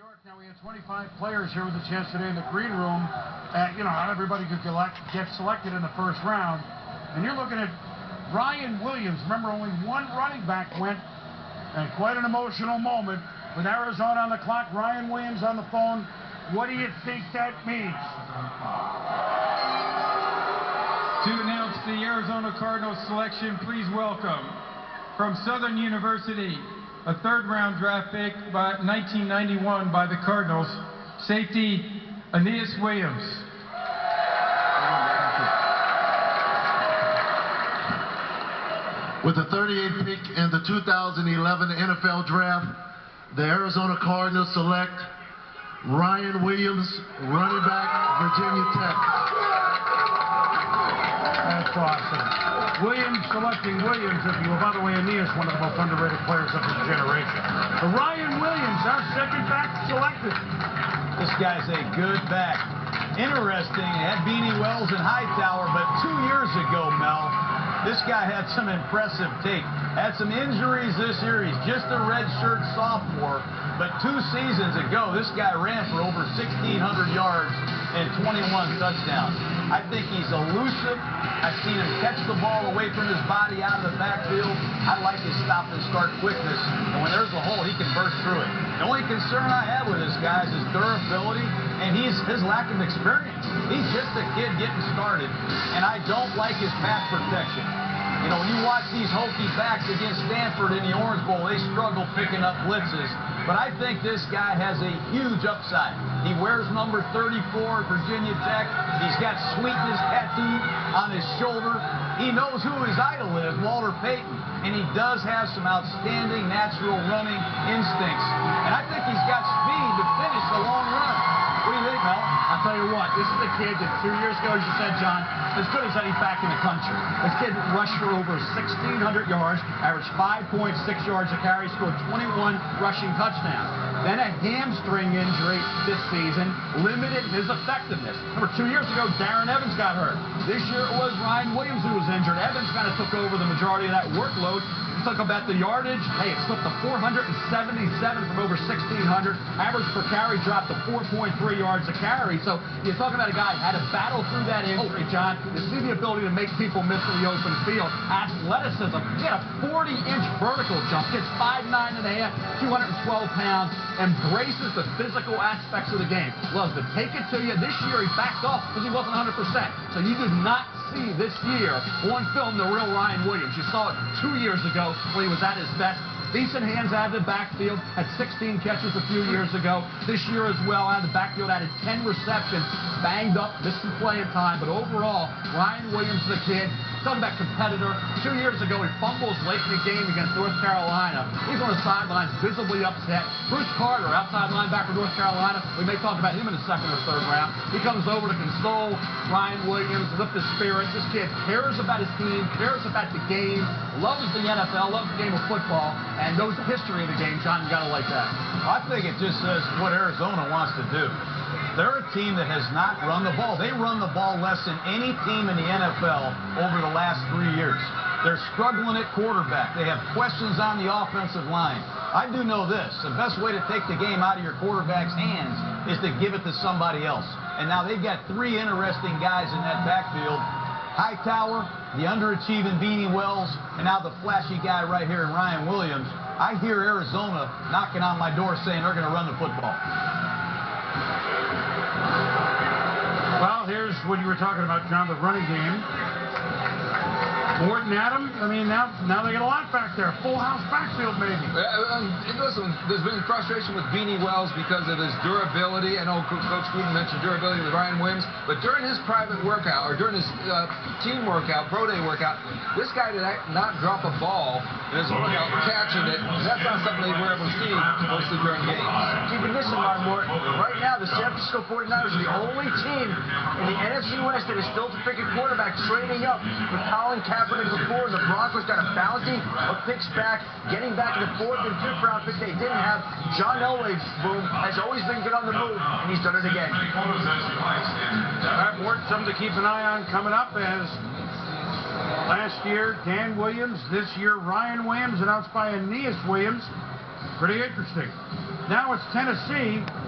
York. Now we have 25 players here with a chance today in the green room. Not everybody could get selected in the first round. And you're looking at Ryan Williams. Remember, only one running back went, and quite an emotional moment with Arizona on the clock. Ryan Williams on the phone. What do you think that means? To announce the Arizona Cardinals selection, please welcome from Southern University, a third-round draft pick by 1991 by the Cardinals, safety Aeneas Williams. With the 38th pick in the 2011 NFL Draft, the Arizona Cardinals select Ryan Williams, running back, Virginia Tech. That's awesome. Williams selecting Williams, if you will. By the way, Aeneas, one of the most underrated players of his generation. But Ryan Williams, our second back selected. This guy's a good back. Interesting, he had Beanie Wells and Hightower, but 2 years ago, Mel, this guy had some impressive tape. Had some injuries this year. He's just a redshirt sophomore, but 2 seasons ago, this guy ran for over 1,600 yards and 21 touchdowns. I think he's elusive. I've seen him catch the ball away from his body out of the backfield. I like his stop and start quickness, and when there's a hole, he can burst through it. The only concern I have with this guy is his durability and his lack of experience. He's just a kid getting started, and I don't like his pass protection. You know, when you watch these hokey backs against Stanford in the Orange Bowl, they struggle picking up blitzes. But I think this guy has a huge upside. He wears number 34 at Virginia Tech. He's got Sweetness tattoo on his shoulder. He knows who his idol is, Walter Payton. And he does have some outstanding natural running instincts. And I think he's got speed to finish a long run. What do you think, Mel? I'll tell you what, this is a kid that 2 years ago, as you said, John, as good as any back in the country. This kid rushed for over 1,600 yards, averaged 5.6 yards a carry, scored 21 rushing touchdowns. Then a hamstring injury this season limited his effectiveness. Remember, 2 years ago, Darren Evans got hurt. This year it was Ryan Williams who was injured. Evans kind of took over the majority of that workload. Took about the yardage. Hey, it slipped to 477 from over 1,600. Average per carry dropped to 4.3 yards a carry. So you're talking about a guy who had to battle through that injury, John. You see the ability to make people miss in the open field. Athleticism. He had a 40-inch vertical jump. Gets 5'9 and a half, 212 pounds. Embraces the physical aspects of the game. Loves to take it to you. This year he backed off because he wasn't 100%. So you did not see this year on film the real Ryan Williams. You saw it 2 years ago when he was at his best. Decent hands out of the backfield. Had 16 catches a few years ago. This year as well, out of the backfield, added 10 receptions. Banged up, missed some playing time. But overall, Ryan Williams is a kid. Talking about competitor. 2 years ago, he fumbles late in the game against North Carolina. He's on the sidelines, visibly upset. Bruce Carter, outside linebacker, North Carolina. We may talk about him in the second or third round. He comes over to console Ryan Williams, lift his spirits. This kid cares about his team, cares about the game, loves the NFL, loves the game of football, and knows the history of the game. John, you got to like that. I think it just says what Arizona wants to do. They're a team that has not run the ball. They run the ball less than any team in the NFL over the last 3 years. They're struggling at quarterback. They have questions on the offensive line. I do know this. The best way to take the game out of your quarterback's hands is to give it to somebody else. And now they've got 3 interesting guys in that backfield. Hightower, the underachieving Beanie Wells, and now the flashy guy right here in Ryan Williams. I hear Arizona knocking on my door saying they're going to run the football. Well, here's what you were talking about, John, the running game. Morton Adam, I mean, now they get a lot back there. Full house backfield, maybe. Listen, there's been frustration with Beanie Wells because of his durability. I know Coach Green mentioned durability with Ryan Williams, but during his private workout, or during his team workout, pro day workout, this guy did not drop a ball in his workout, catching it. That's not something they were able to see mostly during games. Keep it missing, Mark Morton. Right now, the San Francisco 49ers are the only team in the NFC West that is still to pick a quarterback, trading up with Colin Kaepernick before. The Broncos got a bounty of picks back, getting back in the 4th and 5th round pick they didn't have. John Elway, boom, has always been good on the move, and he's done it again. All right, Morton, something to keep an eye on coming up as last year, Dan Williams. This year, Ryan Williams, announced by Aeneas Williams. Pretty interesting. Now it's Tennessee